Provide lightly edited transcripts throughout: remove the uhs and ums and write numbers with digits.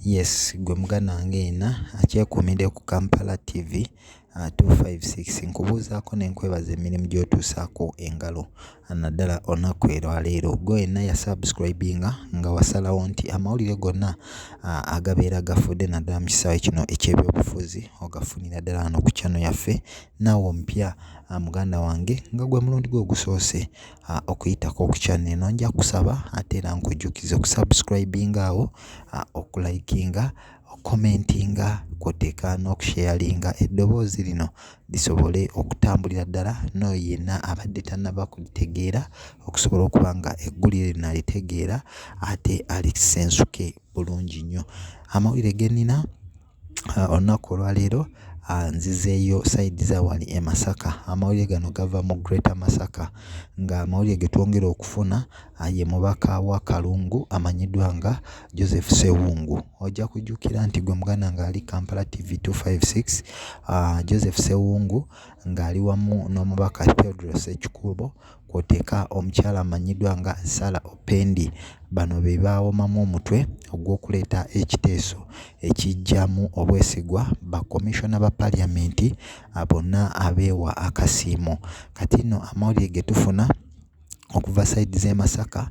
Yes, gwe mugana ngena akyekuumidde ku Kampala TV 256 nkubuuzaako nenkwebaza emirimu gy'otuusaako engalo naddala olunaku lwaleero. Gwe yenna yasubscribinga nga wasalawo nti amawulire gonna agabeera gafudde naddala mu kisaawe kino eky'ebyobufuzi ogafunira ddala wano ku channel yaffe. Naawe omupya muganda wange nga gwe mulundi gwe ogusoose okuyitako ku channel eno, nja kusaba ate era nkujjukize okusubscribinga awo, okulikinga, okukomentinga, kwoteeka n'okusharinga eddoboozi lino lisobole okutambulira ddala n'oyo yenna abadde tannaba kulitegeera okusobola okuba nga eggulire lino alitegeera ate alisensuke bulungi nnyo. Amawulire ge nnina olunaku olwaleero, nzizeeyo sayidi za wali e Masaka. Amawulire gano gava mu Greater Masaka nga amawulire ge twongera okufuna ye mubaka wa Kalungu amanyiddwa nga Joseph Ssewungu. Ojja kujjukira nti gwe muganda ng'ali Kampala TV 256, Joseph Ssewungu ng'ali wamu n'omubaka Theodore Ssekikubo kwoteeka omukyala amanyiddwa nga Sarah Opendi. Bano be baawomamu omutwe ogw'okuleeta ekiteeso ekijjamu obwesigwa ba komishona ba paliamenti bonna abeewa akasiimo. Kati nno amawulire ge tufuna okuva sayidi z'e Masaka,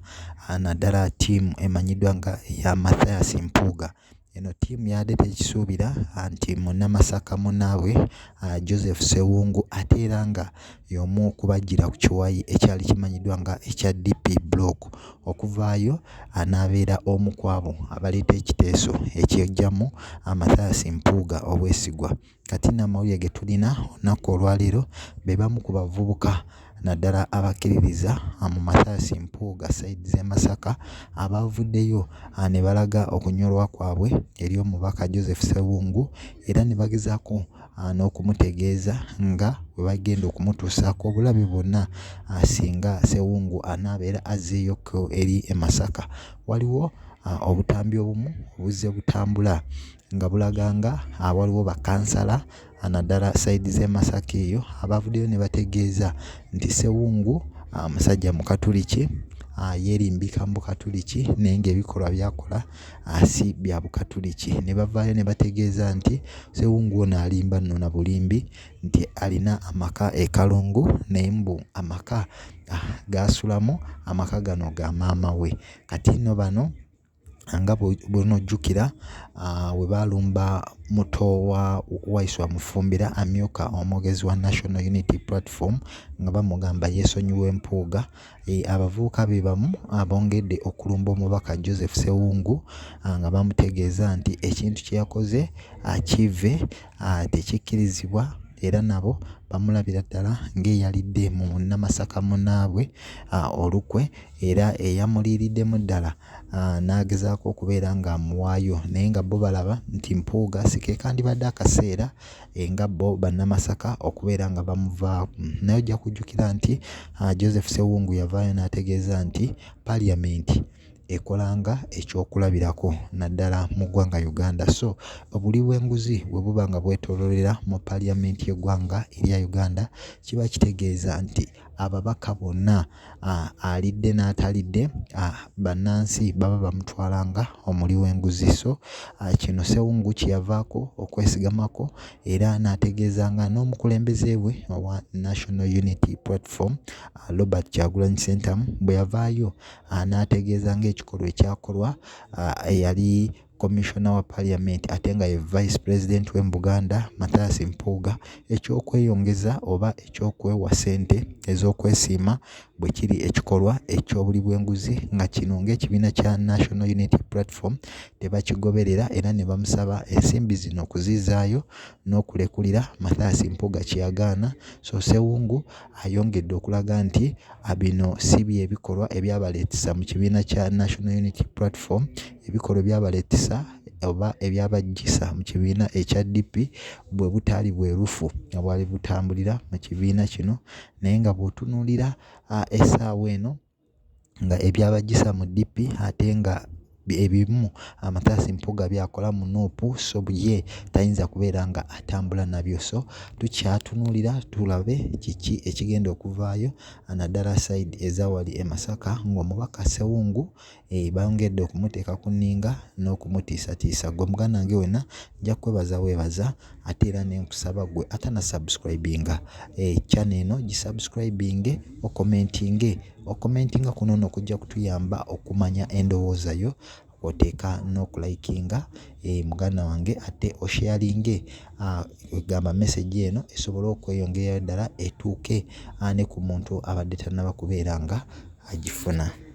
naddala ttiimu emanyiddwa nga ya Mathias Mpuuga. Eno ttiimu yadde ekisuubira nti munnamasaka munnaabwe Joseph Ssewungu ate era nga y'omu kubajjira ku kiwayi ekyali kimanyiddwa nga ekya DP Block. Okuvaayo anaabeera omu ku abo abaleeta ekiteeso ekyejjamu Mathias Mpuuga obwesigwa. Kati nno amawulire ge tulina olunaku olwaleero, be bamu ku bavubuka naddala abakkiririza mu Mathias Mpuuga sayidi z'e Masaka abavuddeyo ne balaga okunyolwa kwabwe eri omubaka Joseph Ssewungu, era ne bagezaako n'okumutegeeza nga bwe bagenda okumutuusaako obulabe bwonna singa Ssewungu anaabeera azzeeyoko eri e Masaka. Waliwo obutambi obumu obuzze butambula nga bulaga nga waliwo bakansala naddala sayidi z'e Masaka eyo abavuddeyo ne bategeeza nti Ssewungu musajja mukatuliki, yeerimbika mu bukatuliki naye ng'ebikolwa by'akola si bya bukatuliki. Ne bavaayo ne bategeeza nti Ssewungu ono alimba nno na bulimbi, nti alina amaka e Kalungu naye mbu amaka g'asulamu amaka gano ga maama we. Kati nno bano nga bw'onojjukira we baalumba muto wa Waiswa Mufumbira amyuka omwogezi wa National Unity Platform nga bamugamba yeesonyiwe Mpuuga, abavubuka be bamu abongedde okulumba omubaka Joseph Ssewungu nga bamutegeeza nti ekintu kye yakoze kive, tekikkirizibwa, era nabo bamulabira ddala ng'eyalidde mu munnamasaka munnaabwe olukwe, era eyamuliiriddemu ddala n'agezaako okubeera ng'amuwaayo, naye nga bo balaba nti Mpuuga si ke kandibadde akaseera nga bo bannamasaka okubeera nga bamuvaako. Naye ojja kujjukira nti Joseph Ssewungu yavaayo n'ategeeza nti paliamenti ekolanga ekyokulabirako naddala mu ggwanga Uganda. So obuli bw'enguzi bwe buba nga bwetooloolera mu paliamenti y'eggwanga erya Uganda, kiba kitegeeza nti ababaka bonna alidde n'atalidde bannansi baba bamutwalanga omuli w'enguzi. So kino Ssewungu kye yavaako okwesigamako, era n'ategeezanga n'omukulembeze we owa National Unity Platform Robert Kyagulanyi Ssentamu bwe yavaayo n'ategeeza ng'ekikolwa ekyakolwa eyali komishona wa paliamenti ate nga ye vice president w'e Buganda Mathias Mpuuga, ekyokweyongeza oba ekyokwewa ssente ez'okwesiima bwe kiri ekikolwa eky'obuli bw'enguzi, nga kino ng'ekibiina kya National Unity Platform tebakigoberera, era ne bamusaba ensimbi zino okuzizaayo n'okulekulira Mathias Mpuuga kye yagaana. So Ssewungu ayongedde okulaga nti bino si bye bikolwa ebyabaleetesa mu kibiina kya National Unity Platform, ebikolwa ebyabaleetesa oba ebyabajjisa mu kibiina ekya DP bwe butaali bwerufu nga bwali butambulira mu kibiina kino, naye nga bw'otunuulira essaawa eno nga ebyabajjisa mu DP ate nga ebimu amatasi mpuga byakola mu Nuupu so ye tayinza kubeera nga atambula nabyo, so tukyatunulira tulabe kiki ekigenda okuvaayo naddala side ezawali e Masaka ng'omubaka Ssewungu bongedde okumuteeka ku nninga n'okumutiisatiisa. Gwe muganange wena nja kwebaza weebaza ate era ne nkusaba gwe atana subscribinga channel eno gisubscribinge okomentinga kuno nno kujja kutuyamba okumanya endowooza yo oteeka n'okulayikinga muganda wange ate osharinge egamba message eno esobole okweyongerayo ddala etuuke ne ku muntu abadde tannaba kubeera nga agifuna.